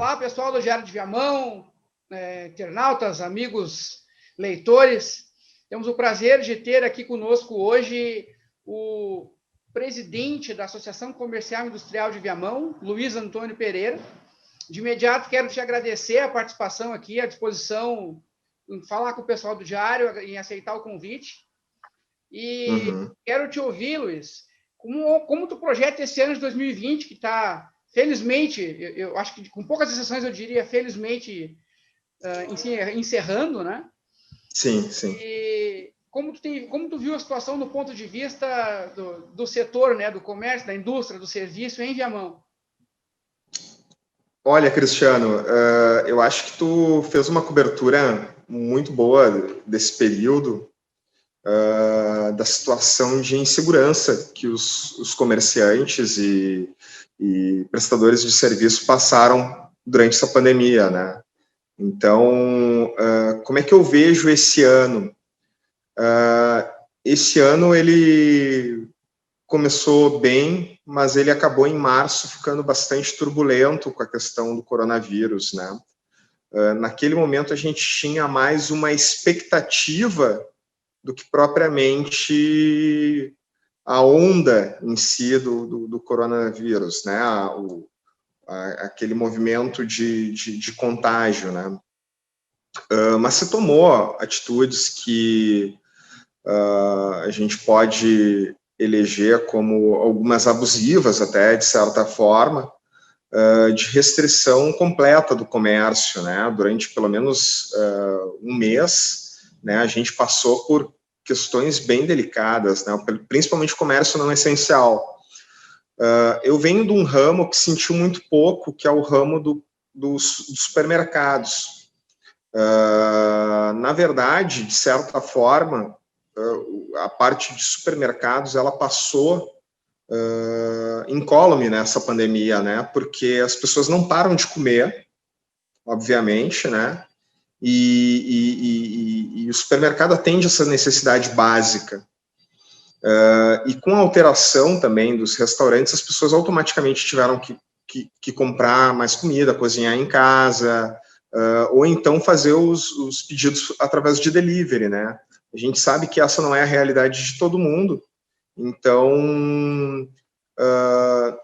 Olá, pessoal do Diário de Viamão, internautas, amigos, leitores. Temos o prazer de ter aqui conosco hoje o presidente da Associação Comercial e Industrial de Viamão, Luiz Antônio Pereira. De imediato, quero te agradecer a participação aqui, a disposição em falar com o pessoal do Diário, em aceitar o convite. E quero te ouvir, Luiz, como tu projeta esse ano de 2020, que está... Felizmente, eu acho que com poucas exceções eu diria, felizmente, encerrando, né? Sim, sim. E como tu viu a situação do ponto de vista do setor, né, do comércio, da indústria, do serviço em Viamão? Olha, Cristiano, eu acho que tu fez uma cobertura muito boa desse período, da situação de insegurança que os comerciantes e prestadores de serviço passaram durante essa pandemia, né? Então, como é que eu vejo esse ano? Esse ano ele começou bem, mas ele acabou em março ficando bastante turbulento com a questão do coronavírus, né? Naquele momento a gente tinha mais uma expectativa do que propriamente a onda em si do coronavírus, né? Aquele movimento de contágio, né? Mas se tomou atitudes que a gente pode eleger como algumas abusivas até, de certa forma, de restrição completa do comércio, né? Durante pelo menos um mês, né? A gente passou por questões bem delicadas, né? Principalmente o comércio não essencial. Eu venho de um ramo que sentiu muito pouco, que é o ramo dos supermercados. Na verdade, de certa forma, a parte de supermercados ela passou incólume nessa pandemia, né? Porque as pessoas não param de comer, obviamente, né? E o supermercado atende essa necessidade básica. E com a alteração também dos restaurantes, as pessoas automaticamente tiveram que comprar mais comida, cozinhar em casa, ou então fazer os pedidos através de delivery, né? A gente sabe que essa não é a realidade de todo mundo. Então,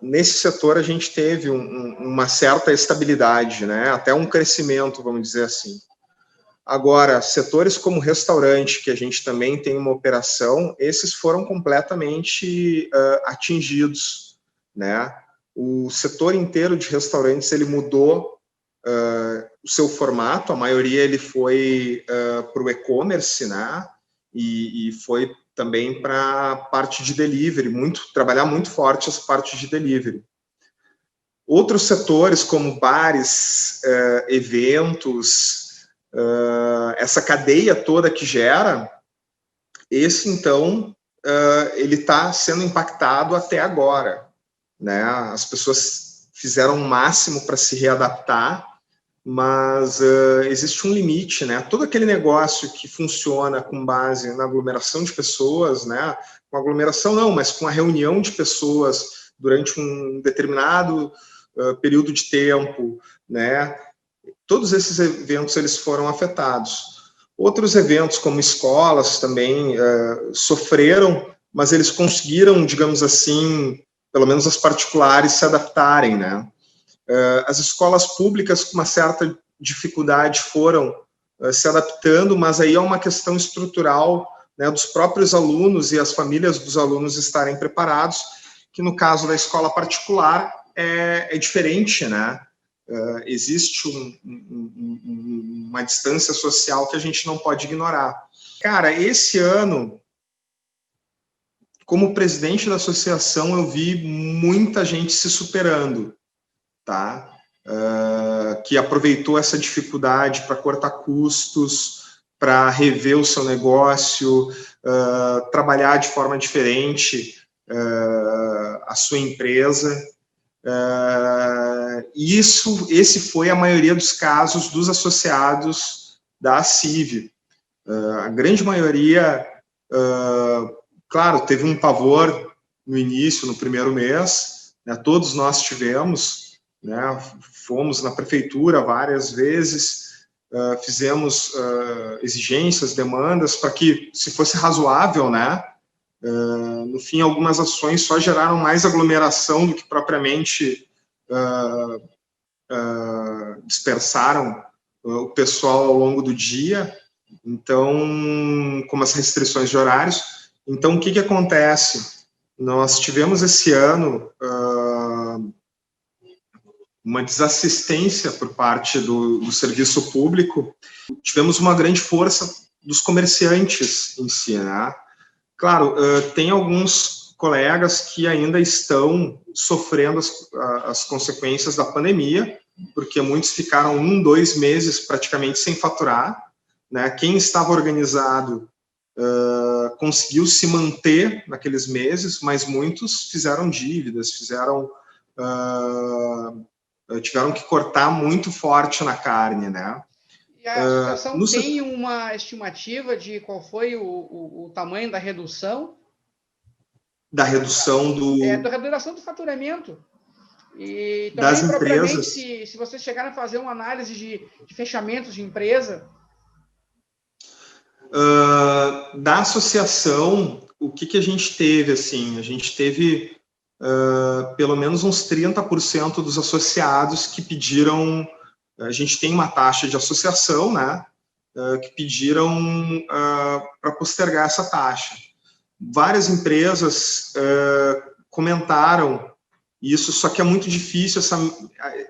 nesse setor a gente teve uma certa estabilidade, né? Até um crescimento, vamos dizer assim. Agora, setores como restaurante, que a gente também tem uma operação, esses foram completamente atingidos, né? O setor inteiro de restaurantes, ele mudou o seu formato, a maioria ele foi para o e-commerce, né? E foi também para a parte de delivery, trabalhar muito forte essa parte de delivery. Outros setores, como bares, eventos, essa cadeia toda que gera, esse, então, ele está sendo impactado até agora, né? As pessoas fizeram o máximo para se readaptar, mas existe um limite, né? Todo aquele negócio que funciona com base na aglomeração de pessoas, né? Com aglomeração não, mas com a reunião de pessoas durante um determinado período de tempo, né? Todos esses eventos eles foram afetados. Outros eventos, como escolas, também sofreram, mas eles conseguiram, digamos assim, pelo menos as particulares, se adaptarem, né? As escolas públicas, com uma certa dificuldade, foram se adaptando, mas aí é uma questão estrutural, né, dos próprios alunos e as famílias dos alunos estarem preparados, que no caso da escola particular é diferente, né? Existe uma distância social que a gente não pode ignorar. Cara, esse ano, como presidente da associação, eu vi muita gente se superando, tá? Que aproveitou essa dificuldade para cortar custos, para rever o seu negócio, trabalhar de forma diferente a sua empresa. Esse foi a maioria dos casos dos associados da ACIV. A grande maioria, claro, teve um pavor no início, no primeiro mês, né, todos nós tivemos, né? Fomos na prefeitura várias vezes, fizemos exigências, demandas, para que, se fosse razoável, né? No fim, algumas ações só geraram mais aglomeração do que propriamente dispersaram o pessoal ao longo do dia. Então, como as restrições de horários. Então, o que acontece? Nós tivemos esse ano uma desassistência por parte do serviço público. Tivemos uma grande força dos comerciantes em si, né? Claro, tem alguns colegas que ainda estão sofrendo as consequências da pandemia, porque muitos ficaram 1, 2 meses praticamente sem faturar, né? Quem estava organizado conseguiu se manter naqueles meses, mas muitos fizeram dívidas, tiveram que cortar muito forte na carne, né? E a associação tem uma estimativa de qual foi o tamanho da redução? Da redução da redução do faturamento. E também, das empresas. Se vocês chegaram a fazer uma análise de fechamentos de empresa. Da associação, o que a gente teve? Assim, a gente teve pelo menos uns 30% dos associados que pediram. A gente tem uma taxa de associação, né? Que pediram para postergar essa taxa. Várias empresas comentaram isso, só que é muito difícil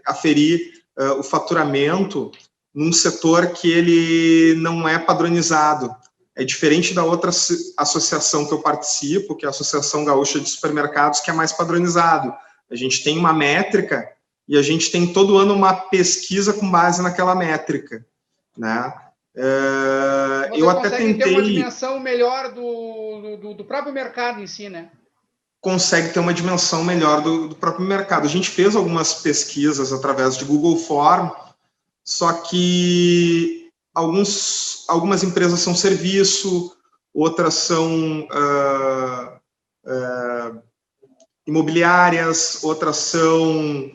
aferir o faturamento num setor que ele não é padronizado. É diferente da outra associação que eu participo, que é a Associação Gaúcha de Supermercados, que é mais padronizado. A gente tem uma métrica e a gente tem todo ano uma pesquisa com base naquela métrica, né? Eu até tentei ter uma dimensão melhor do próprio mercado em si, né? Consegue ter uma dimensão melhor do próprio mercado. A gente fez algumas pesquisas através de Google Form, só que algumas empresas são serviço, outras são imobiliárias, outras são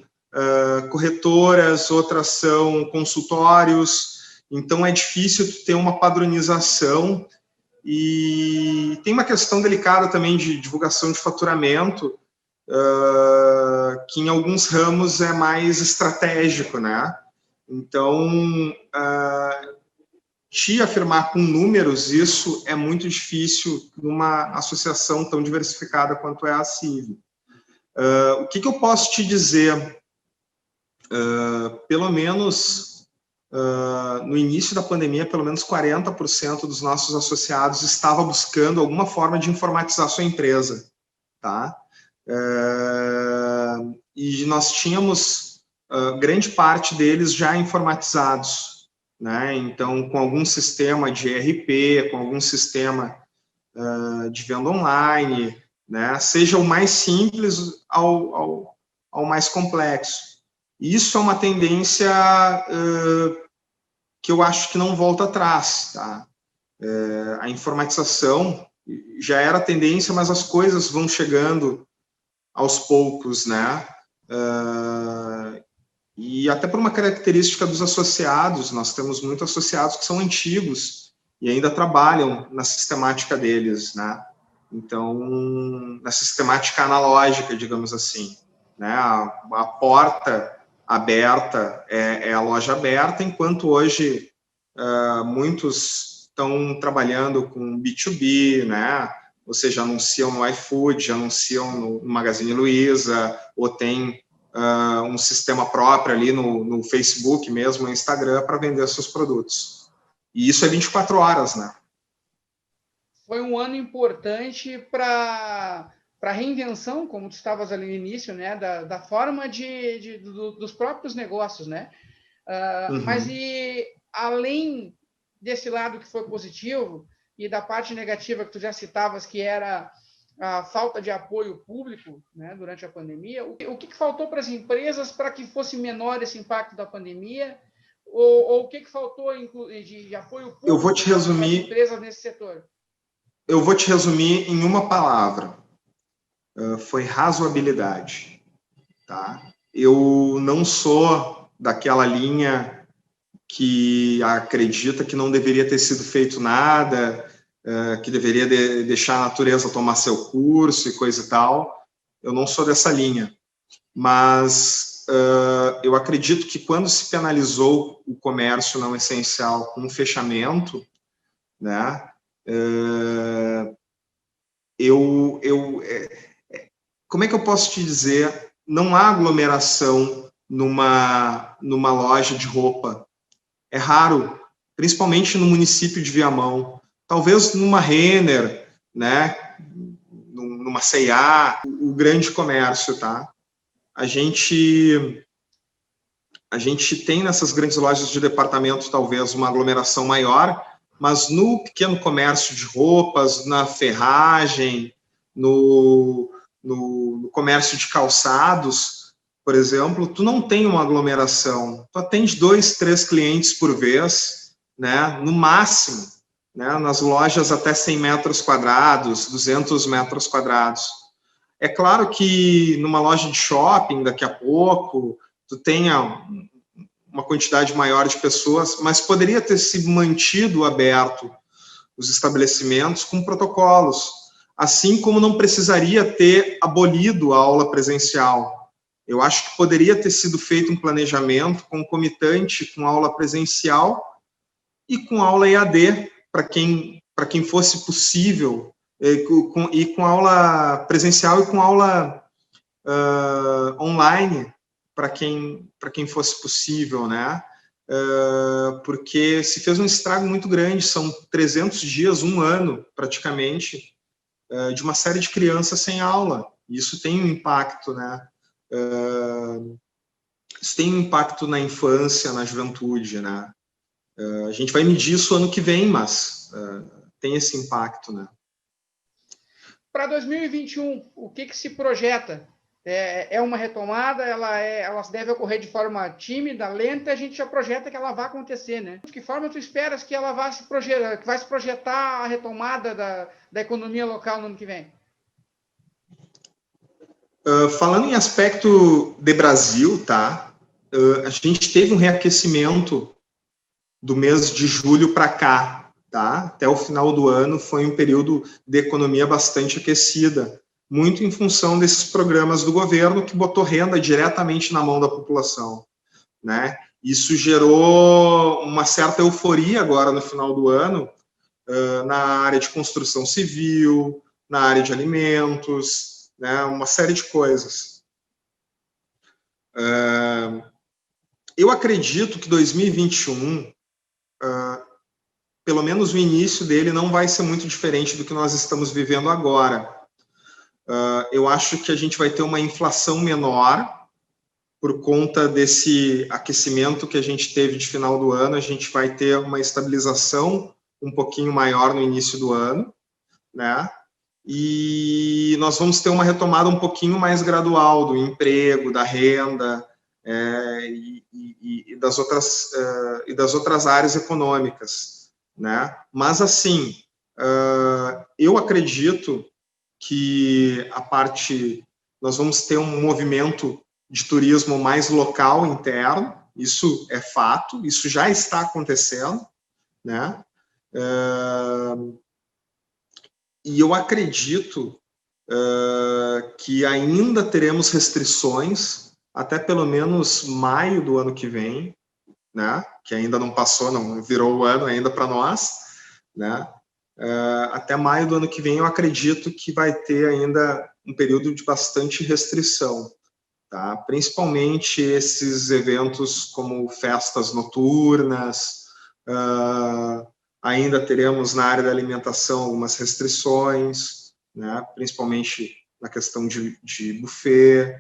corretoras, outras são consultórios. Então, é difícil ter uma padronização. E tem uma questão delicada também de divulgação de faturamento, que em alguns ramos é mais estratégico, né? Então, te afirmar com números, isso é muito difícil numa associação tão diversificada quanto é a CIV. O que eu posso te dizer? Pelo menos no início da pandemia, pelo menos 40% dos nossos associados estava buscando alguma forma de informatizar sua empresa, tá? E nós tínhamos grande parte deles já informatizados, né? Então, com algum sistema de ERP, com algum sistema de venda online, né? Seja o mais simples ao mais complexo. Isso é uma tendência que eu acho que não volta atrás, tá? A informatização já era tendência, mas as coisas vão chegando aos poucos, né? E até por uma característica dos associados, nós temos muitos associados que são antigos e ainda trabalham na sistemática deles, né? Então, na sistemática analógica, digamos assim, né? A porta aberta é a loja aberta, enquanto hoje muitos estão trabalhando com B2B, né? Ou seja, anunciam no iFood, anunciam no Magazine Luiza, ou tem um sistema próprio ali no Facebook mesmo, no Instagram, para vender seus produtos. E isso é 24 horas, né? Foi um ano importante para a reinvenção, como tu estavas ali no início, né? Da forma dos próprios negócios, né? Mas e além desse lado que foi positivo e da parte negativa que tu já citavas, que era a falta de apoio público, né, durante a pandemia, o que faltou para as empresas para que fosse menor esse impacto da pandemia? Ou o que faltou de apoio público eu vou te resumir, para as empresas nesse setor? Eu vou te resumir em uma palavra. Foi razoabilidade. Tá? eu não sou daquela linha que acredita que não deveria ter sido feito nada, que deveria deixar a natureza tomar seu curso e coisa e tal. Eu não sou dessa linha. Mas eu acredito que quando se penalizou o comércio não essencial com um fechamento, né, como é que eu posso te dizer? Não há aglomeração numa loja de roupa. É raro, principalmente no município de Viamão. Talvez numa Renner, né, numa C&A, o grande comércio, tá? A gente tem nessas grandes lojas de departamento talvez uma aglomeração maior, mas no pequeno comércio de roupas, na ferragem, no comércio de calçados, por exemplo, tu não tem uma aglomeração. Tu atende 2, 3 clientes por vez, né, no máximo, né, nas lojas até 100 metros quadrados, 200 metros quadrados. É claro que numa loja de shopping, daqui a pouco, tu tenha uma quantidade maior de pessoas, mas poderia ter sido mantido aberto os estabelecimentos com protocolos, assim como não precisaria ter abolido a aula presencial. Eu acho que poderia ter sido feito um planejamento concomitante com aula presencial e com aula EAD, para quem fosse possível, e com aula presencial e com aula online, para quem fosse possível, né? Porque se fez um estrago muito grande, são 300 dias, um ano, praticamente, de uma série de crianças sem aula. Isso tem um impacto, né? Isso tem um impacto na infância, na juventude, né? A gente vai medir isso ano que vem, mas tem esse impacto, né? Para 2021, o que se projeta? É uma retomada, ela deve ocorrer de forma tímida, lenta, a gente já projeta que ela vai acontecer, né? De que forma tu esperas que ela vai se projetar a retomada da economia local no ano que vem? Falando em aspecto de Brasil, tá? A gente teve um reaquecimento do mês de julho para cá, tá? Até o final do ano foi um período de economia bastante aquecida, muito em função desses programas do governo que botou renda diretamente na mão da população, né? Isso gerou uma certa euforia agora no final do ano na área de construção civil, na área de alimentos, né? Uma série de coisas. Eu acredito que 2021, pelo menos o início dele, não vai ser muito diferente do que nós estamos vivendo agora. Eu acho que a gente vai ter uma inflação menor por conta desse aquecimento que a gente teve de final do ano. A gente vai ter uma estabilização um pouquinho maior no início do ano, né? E nós vamos ter uma retomada um pouquinho mais gradual do emprego, da renda e das outras áreas econômicas, né? Mas assim, eu acredito que nós vamos ter um movimento de turismo mais local, interno, isso é fato, isso já está acontecendo, né? E eu acredito que ainda teremos restrições até pelo menos maio do ano que vem, né? Que ainda não passou, não virou o ano ainda para nós, né? Até maio do ano que vem eu acredito que vai ter ainda um período de bastante restrição, tá? Principalmente esses eventos como festas noturnas, ainda teremos na área da alimentação algumas restrições, né? Principalmente na questão de buffet.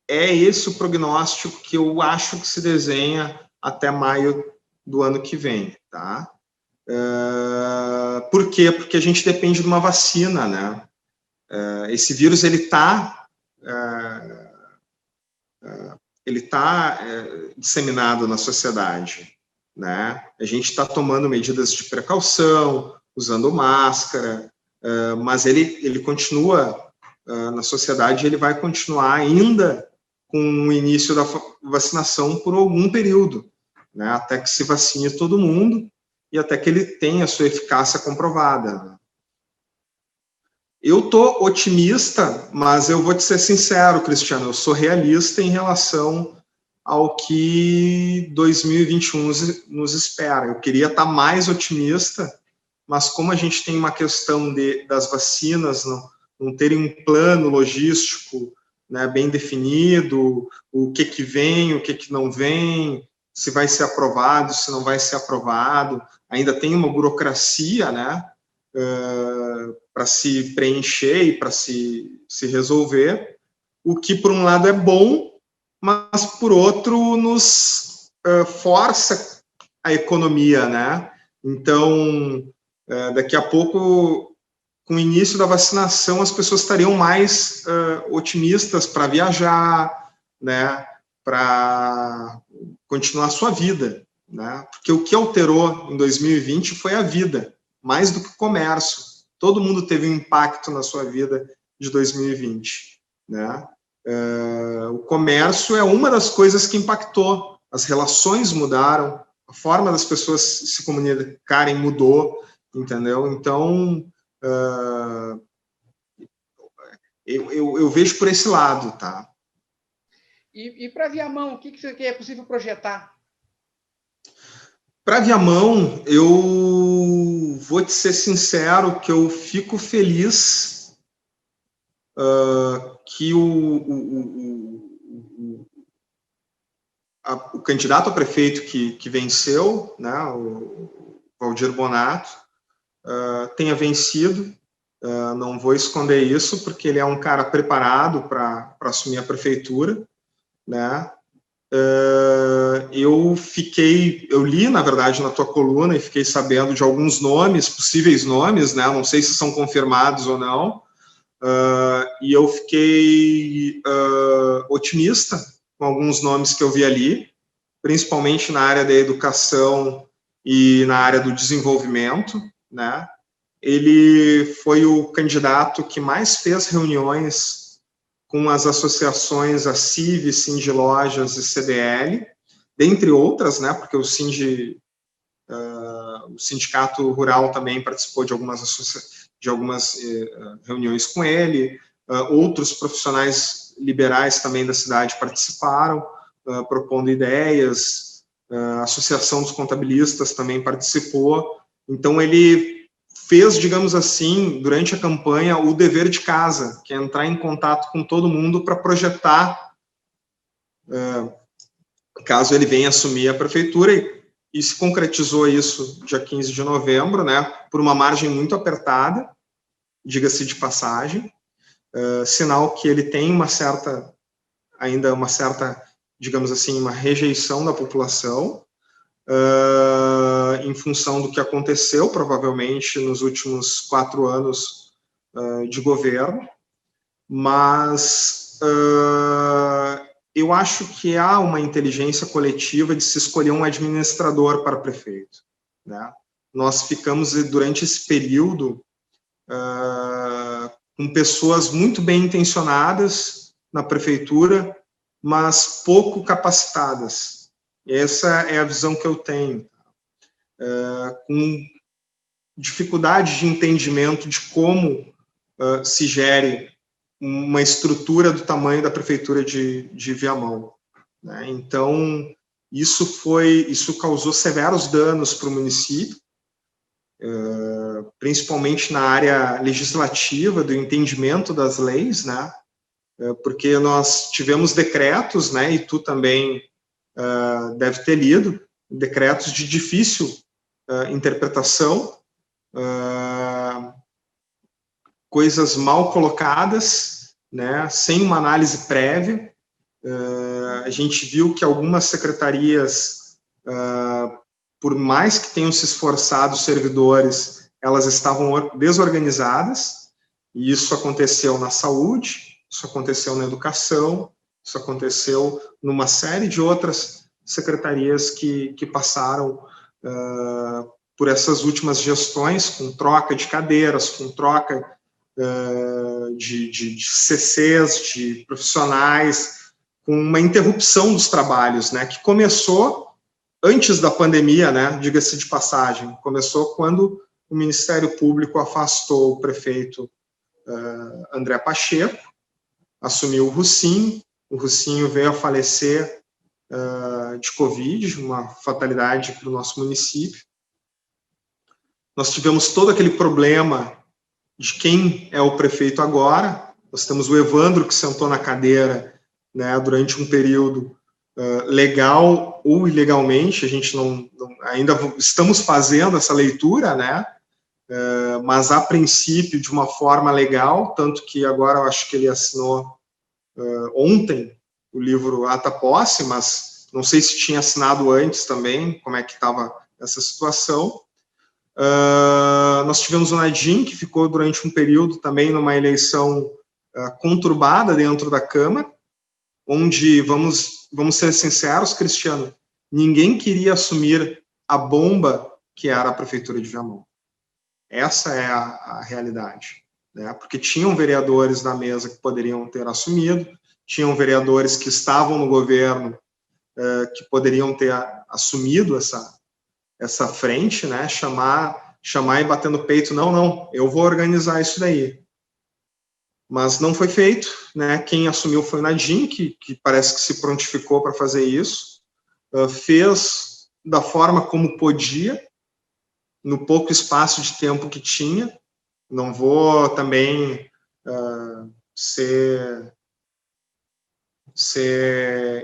É esse o prognóstico que eu acho que se desenha até maio do ano que vem, tá? Por quê? Porque a gente depende de uma vacina, né? Esse vírus, ele tá disseminado na sociedade, né? A gente está tomando medidas de precaução, usando máscara, mas ele continua na sociedade, ele vai continuar ainda com o início da vacinação por algum período, né, até que se vacine todo mundo e até que ele tenha a sua eficácia comprovada. Eu estou otimista, mas eu vou te ser sincero, Cristiano, eu sou realista em relação ao que 2021 nos espera. Eu queria estar mais otimista, mas como a gente tem uma questão das vacinas não terem um plano logístico, né, bem definido, o que vem, o que não vem, se vai ser aprovado, se não vai ser aprovado, ainda tem uma burocracia, né, para se preencher e para se resolver, o que por um lado é bom, mas por outro nos força a economia, né? Então, daqui a pouco, com o início da vacinação, as pessoas estariam mais otimistas para viajar, né? Para continuar a sua vida, né? Porque o que alterou em 2020 foi a vida, mais do que o comércio. Todo mundo teve um impacto na sua vida de 2020, né? O comércio é uma das coisas que impactou. As relações mudaram, a forma das pessoas se comunicarem mudou, entendeu? Então, eu vejo por esse lado, tá? E para Viamão, o que é possível projetar? Para Viamão, eu vou te ser sincero que eu fico feliz que o candidato a prefeito que venceu, né, o Valdir Bonato, tenha vencido. Não vou esconder isso, porque ele é um cara preparado para assumir a prefeitura, né? Eu li, na verdade, na tua coluna e fiquei sabendo de alguns nomes, possíveis nomes, né? Não sei se são confirmados ou não, e eu fiquei otimista com alguns nomes que eu vi ali, principalmente na área da educação e na área do desenvolvimento, né? Ele foi o candidato que mais fez reuniões com as associações, a CIV, Sindilojas e CDL, dentre outras, né, porque o Sindicato Rural também participou de algumas reuniões com ele, outros profissionais liberais também da cidade participaram, propondo ideias, a Associação dos Contabilistas também participou. Então, ele fez, digamos assim, durante a campanha, o dever de casa, que é entrar em contato com todo mundo para projetar, caso ele venha assumir a prefeitura, e se concretizou isso dia 15 de novembro, né, por uma margem muito apertada, diga-se de passagem, sinal que ele tem ainda uma certa, digamos assim, uma rejeição da população, em função do que aconteceu, provavelmente, nos últimos 4 anos de governo, mas eu acho que há uma inteligência coletiva de se escolher um administrador para prefeito, né? Nós ficamos, durante esse período, com pessoas muito bem intencionadas na prefeitura, mas pouco capacitadas. Essa é a visão que eu tenho. Com dificuldade de entendimento de como se gere uma estrutura do tamanho da prefeitura de Viamão, né? Então, isso causou severos danos para o município, principalmente na área legislativa, do entendimento das leis, né? Porque nós tivemos decretos, né, e tu também deve ter lido, decretos de difícil interpretação, coisas mal colocadas, né, sem uma análise prévia. A gente viu que algumas secretarias, por mais que tenham se esforçado os servidores, elas estavam desorganizadas, e isso aconteceu na saúde, isso aconteceu na educação, isso aconteceu numa série de outras secretarias que passaram por essas últimas gestões, com troca de cadeiras, com troca de CCs, de profissionais, com uma interrupção dos trabalhos, né, que começou antes da pandemia, né, diga-se de passagem, começou quando o Ministério Público afastou o prefeito André Pacheco, assumiu o Russinho veio a falecer de Covid, uma fatalidade para o nosso município. Nós tivemos todo aquele problema de quem é o prefeito agora. Nós temos o Evandro, que sentou na cadeira, né, durante um período legal ou ilegalmente, a gente ainda estamos fazendo essa leitura, né, mas a princípio de uma forma legal, tanto que agora eu acho que ele assinou ontem o livro Ata Posse, mas não sei se tinha assinado antes também, como é que estava essa situação. Nós tivemos o Nadim, que ficou durante um período também numa eleição conturbada dentro da Câmara, onde, vamos ser sinceros, Cristiano, ninguém queria assumir a bomba que era a Prefeitura de Viamão. Essa é a realidade, né? Porque tinham vereadores na mesa que poderiam ter assumido, tinham vereadores que estavam no governo que poderiam ter assumido essa frente, né? Chamar e bater no peito, não, eu vou organizar isso daí. Mas não foi feito, né? Quem assumiu foi o Nadim, que parece que se prontificou para fazer isso, fez da forma como podia, no pouco espaço de tempo que tinha. Não vou também ser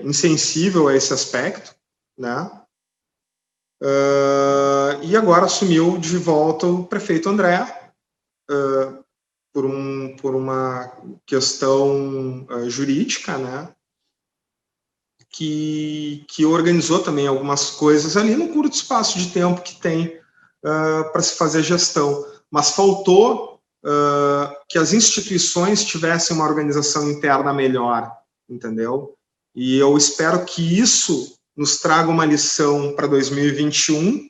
insensível a esse aspecto, né? E agora assumiu de volta o prefeito André, por uma questão jurídica, né, que organizou também algumas coisas ali no curto espaço de tempo que tem para se fazer gestão. Mas faltou que as instituições tivessem uma organização interna melhor, entendeu? E eu espero que isso nos traga uma lição para 2021,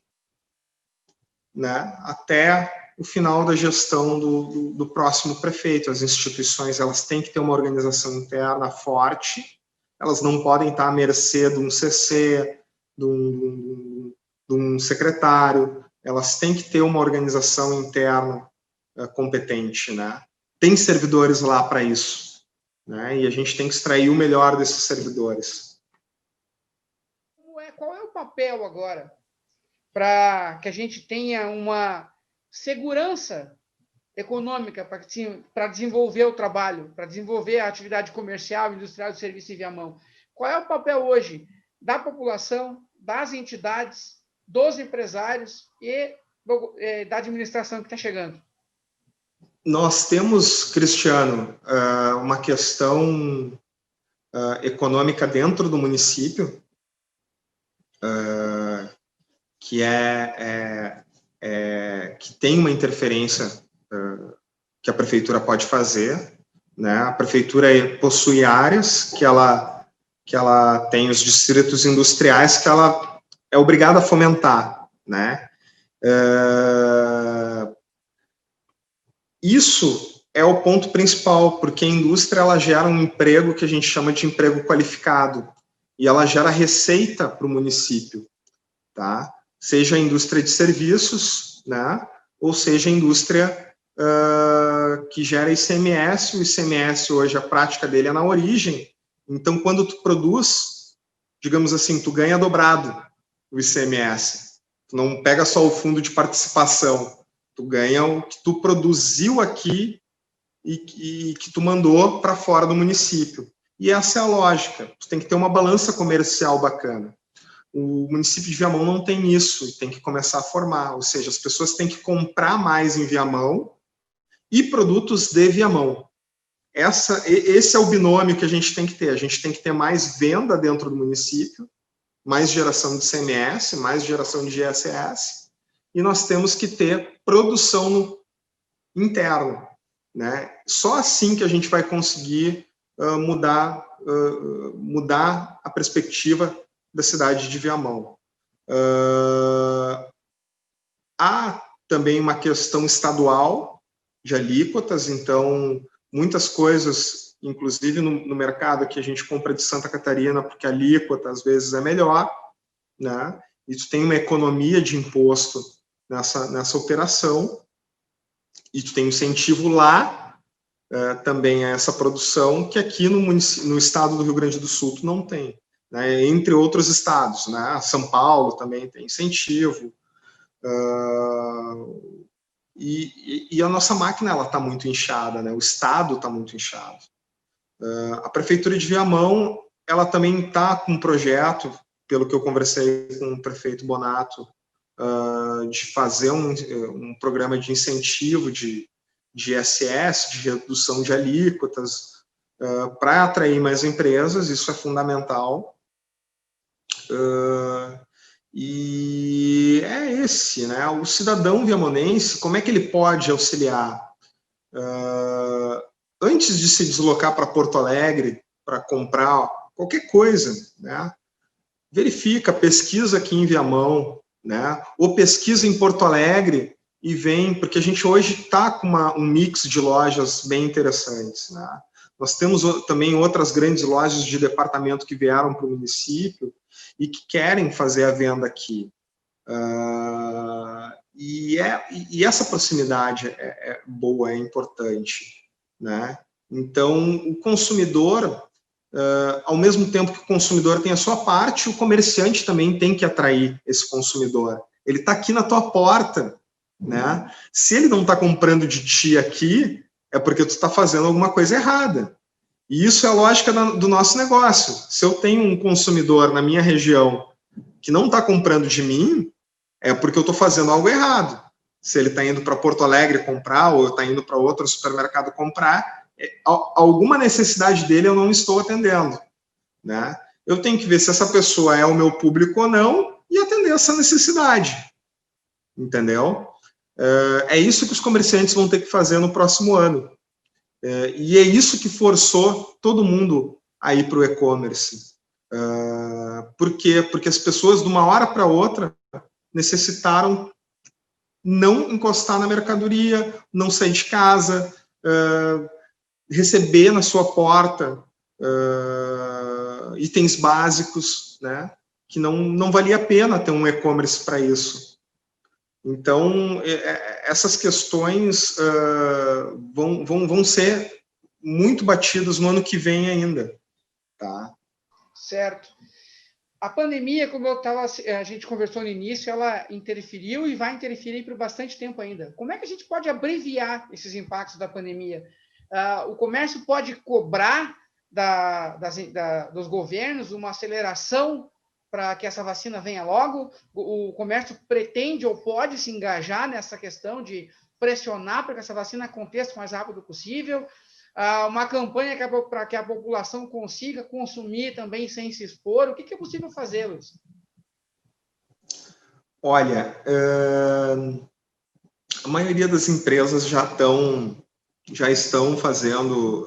né, até o final da gestão do próximo prefeito. As instituições, elas têm que ter uma organização interna forte, elas não podem estar à mercê de um CC, de um secretário, elas têm que ter uma organização interna competente, né? Tem servidores lá para isso, né? E a gente tem que extrair o melhor desses servidores. Qual é o papel agora para que a gente tenha uma segurança econômica para desenvolver o trabalho, para desenvolver a atividade comercial, industrial de serviço em Viamão? Qual é o papel hoje da população, das entidades, dos empresários e da administração que está chegando? Nós temos, Cristiano, uma questão econômica dentro do município, que que tem uma interferência que a prefeitura pode fazer, né? A prefeitura possui áreas que ela tem os distritos industriais que ela é obrigada a fomentar, né? Isso é o ponto principal, porque a indústria ela gera um emprego que a gente chama de emprego qualificado, e ela gera receita para o município, tá? Seja a indústria de serviços, né? Ou seja a indústria que gera ICMS. O ICMS hoje, a prática dele é na origem. Então, quando tu produz, digamos assim, tu ganha dobrado o ICMS. Tu não pega só o fundo de participação, tu ganha o que tu produziu aqui e que tu mandou para fora do município. E essa é a lógica. Tu tem que ter uma balança comercial bacana. O município de Viamão não tem isso e tem que começar a formar. Ou seja, as pessoas têm que comprar mais em Viamão e produtos de Viamão. Esse é o binômio que a gente tem que ter. A gente tem que ter mais venda dentro do município, mais geração de ICMS, mais geração de ISS, e nós temos que ter produção interna, né? Só assim que a gente vai conseguir mudar a perspectiva da cidade de Viamão. Há também uma questão estadual, de alíquotas, então muitas coisas, inclusive no mercado que a gente compra de Santa Catarina, porque a alíquota às vezes é melhor, né? E tu tem uma economia de imposto nessa operação, e tu tem incentivo lá também a essa produção, que aqui no estado do Rio Grande do Sul tu não tem, né? Entre outros estados, né? São Paulo também tem incentivo, e a nossa máquina ela está muito inchada, né? O estado está muito inchado. A prefeitura de Viamão ela também está com um projeto, pelo que eu conversei com o prefeito Bonato, de fazer um programa de incentivo de ISS, de redução de alíquotas, para atrair mais empresas, isso é fundamental. E é esse, né? O cidadão viamonense, como é que ele pode auxiliar? Antes de se deslocar para Porto Alegre para comprar qualquer coisa, né? Verifica, pesquisa aqui em Viamão, né? Ou pesquisa em Porto Alegre e vem, porque a gente hoje está com um mix de lojas bem interessantes, né? Nós temos também outras grandes lojas de departamento que vieram para o município e que querem fazer a venda aqui. E essa proximidade é boa, é importante, né? Então, o consumidor, ao mesmo tempo que o consumidor tem a sua parte, o comerciante também tem que atrair esse consumidor. Ele está aqui na tua porta, né? Se ele não está comprando de ti aqui, é porque tu está fazendo alguma coisa errada. E isso é a lógica do nosso negócio. Se eu tenho um consumidor na minha região que não está comprando de mim, é porque eu estou fazendo algo errado. Se ele está indo para Porto Alegre comprar, ou está indo para outro supermercado comprar, alguma necessidade dele eu não estou atendendo, né? Eu tenho que ver se essa pessoa é o meu público ou não e atender essa necessidade, entendeu? É isso que os comerciantes vão ter que fazer no próximo ano. E é isso que forçou todo mundo a ir para o e-commerce. Por quê? Porque as pessoas, de uma hora para outra, necessitaram não encostar na mercadoria, não sair de casa, receber na sua porta itens básicos, né? Que não valia a pena ter um e-commerce para isso. Então, essas questões vão ser muito batidas no ano que vem ainda. Tá? Certo. A pandemia, como a gente conversou no início, ela interferiu e vai interferir por bastante tempo ainda. Como é que a gente pode abreviar esses impactos da pandemia? O comércio pode cobrar dos governos uma aceleração para que essa vacina venha logo? O comércio pretende ou pode se engajar nessa questão de pressionar para que essa vacina aconteça o mais rápido possível? Uma campanha para que a população consiga consumir também sem se expor. O que é possível fazer, Luiz? Olha, a maioria das empresas já estão fazendo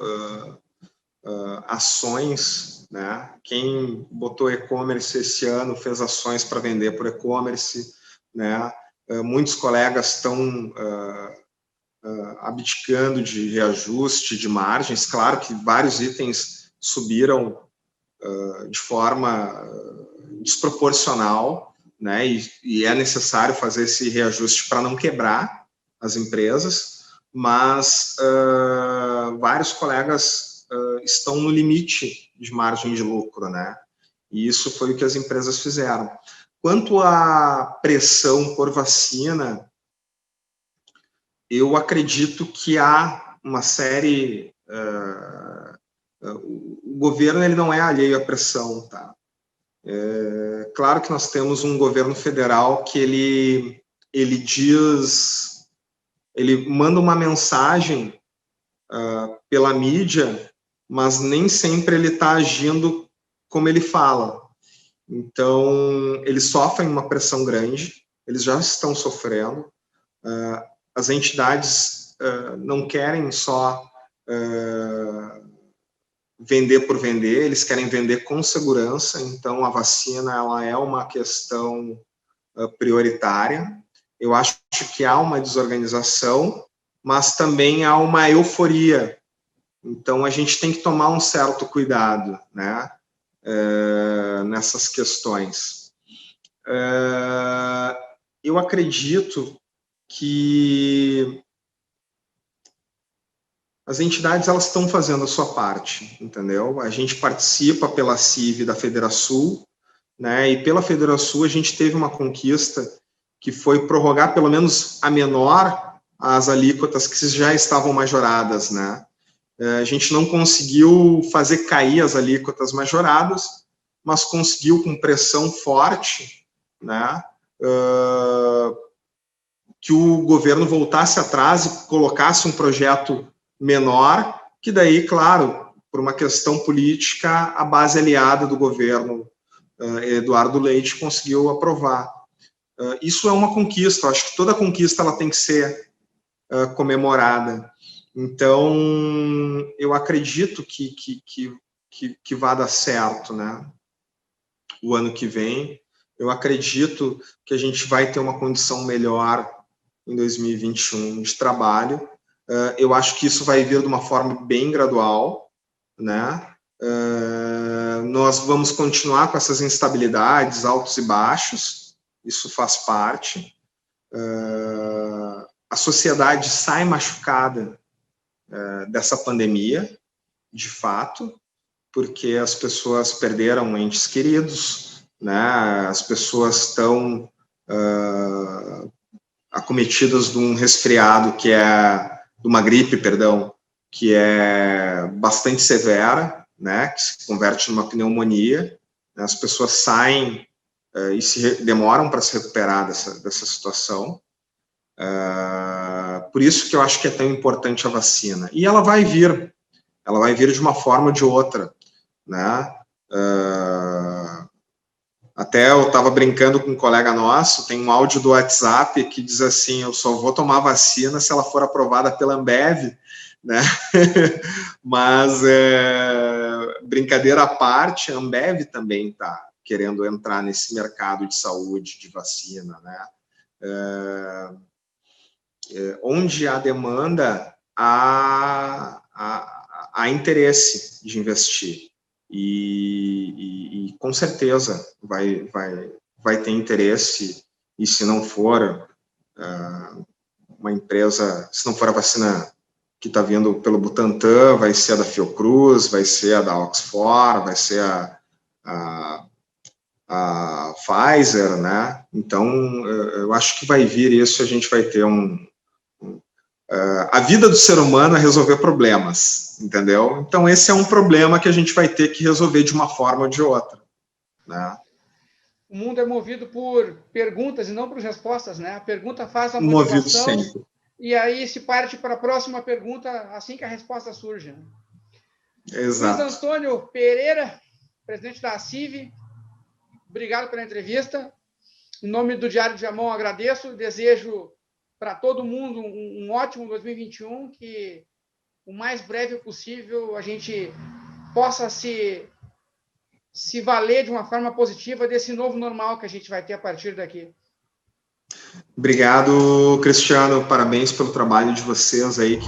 ações, né? Quem botou e-commerce esse ano fez ações para vender por e-commerce, né? Muitos colegas estão abdicando de reajuste de margens. Claro que vários itens subiram de forma desproporcional, né? E é necessário fazer esse reajuste para não quebrar as empresas, mas vários colegas estão no limite de margem de lucro, né? E isso foi o que as empresas fizeram. Quanto à pressão por vacina, eu acredito que há uma série... o governo ele não é alheio à pressão, tá? Claro que nós temos um governo federal que ele diz... Ele manda uma mensagem pela mídia, mas nem sempre ele está agindo como ele fala. Então, eles sofrem uma pressão grande, eles já estão sofrendo. As entidades não querem só vender por vender, eles querem vender com segurança. Então, a vacina ela é uma questão prioritária. Eu acho que há uma desorganização, mas também há uma euforia. Então, a gente tem que tomar um certo cuidado, né, nessas questões. Eu acredito que as entidades elas estão fazendo a sua parte, entendeu? A gente participa pela CIV da Federação, né, e pela Federação a gente teve uma conquista que foi prorrogar pelo menos a menor as alíquotas que já estavam majoradas, né? A gente não conseguiu fazer cair as alíquotas majoradas, mas conseguiu com pressão forte, né, que o governo voltasse atrás e colocasse um projeto menor, que daí, claro, por uma questão política, a base aliada do governo, Eduardo Leite, conseguiu aprovar. Isso é uma conquista, eu acho que toda conquista ela tem que ser comemorada. Então, eu acredito que vai dar certo, né? O ano que vem, eu acredito que a gente vai ter uma condição melhor em 2021 de trabalho. Eu acho que isso vai vir de uma forma bem gradual, né? Nós vamos continuar com essas instabilidades, altos e baixos, isso faz parte. A sociedade sai machucada dessa pandemia, de fato, porque as pessoas perderam entes queridos, né? As pessoas estão acometidas de um resfriado de uma gripe, perdão, que é bastante severa, né? Que se converte numa pneumonia. As pessoas saem e demoram para se recuperar dessa situação. Por isso que eu acho que é tão importante a vacina. E ela vai vir de uma forma ou de outra, né? Até eu estava brincando com um colega nosso, tem um áudio do WhatsApp que diz assim, eu só vou tomar vacina se ela for aprovada pela Ambev, né? Mas, brincadeira à parte, a Ambev também está querendo entrar nesse mercado de saúde, de vacina, né? Onde há demanda, há interesse de investir. E com certeza vai ter interesse, e se não for uma empresa, se não for a vacina que está vindo pelo Butantan, vai ser a da Fiocruz, vai ser a da Oxford, vai ser a Pfizer, né? Então, eu acho que vai vir isso, a gente vai ter a vida do ser humano é resolver problemas, entendeu? Então, esse é um problema que a gente vai ter que resolver de uma forma ou de outra, né? O mundo é movido por perguntas e não por respostas, né? A pergunta faz a motivação, motivação e aí se parte para a próxima pergunta assim que a resposta surge. Né? Exato. Luiz Antônio Pereira, presidente da CIV, obrigado pela entrevista. Em nome do Diário de Jamão, agradeço. Desejo para todo mundo um ótimo 2021, que o mais breve possível a gente possa se valer de uma forma positiva desse novo normal que a gente vai ter a partir daqui. Obrigado, Cristiano. Parabéns pelo trabalho de vocês aí,